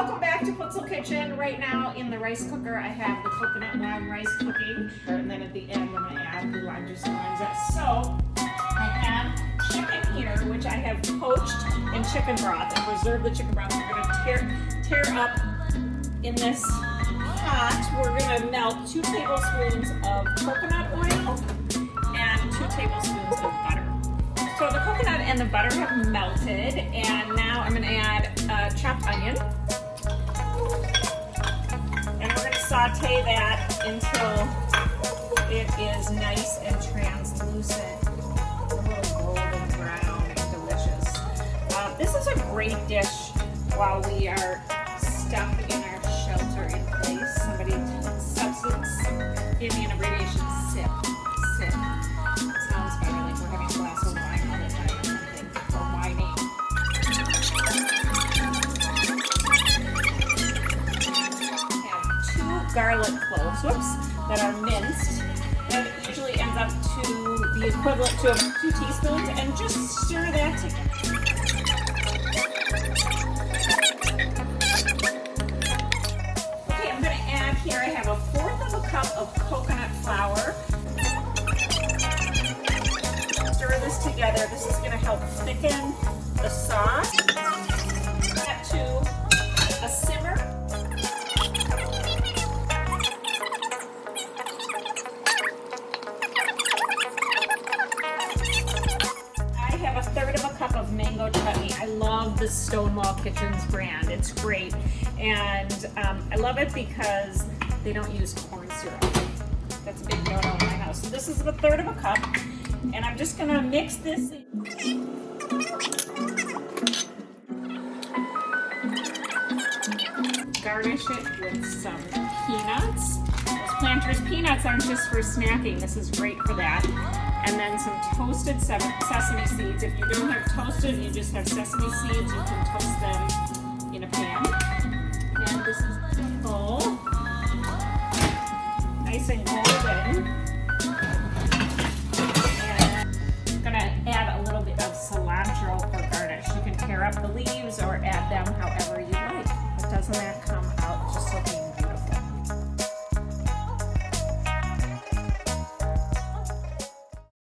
Welcome back to Putzel Kitchen. Right now in the rice cooker I have the coconut lime rice cooking, and then at the end I'm going to add the lime juice and lime zest. So I have chicken here, which I have poached in chicken broth and preserved the chicken broth. We're going to tear up in this pot. We're going to melt 2 tablespoons of coconut oil and 2 tablespoons of butter. So the coconut and the butter have melted, and now I'm going to add chopped onion. And we're going to saute that until it is nice and translucent, a little golden brown and delicious. This is a great dish while we are stuck in our shelter in place. Somebody, substance gave me an abbreviation, SIP. SIP. It sounds better like we're having a glass of wine all the time or something, or whining. Garlic cloves, that are minced. That usually ends up to the equivalent to 2 teaspoons, and just stir that together. Okay, I'm going to add here, I have 1/4 of a cup of coconut flour. Stir this together. This is going to help thicken the sauce. That to a simmer. Mango chutney. I love the Stonewall Kitchens brand. It's great, and I love it because they don't use corn syrup. That's a big no-no in my house. So this is 1/3 of a cup, and I'm just gonna mix this in. Garnish it with some peanuts. Those Planters peanuts aren't just for snacking. This is great for that. And then some toasted sesame seeds. If you don't have toasted, you just have sesame seeds, you can toast them in a pan. And this is full, nice and golden. And I'm gonna add a little bit of cilantro for garnish. You can tear up the leaves or add them however you like. But doesn't that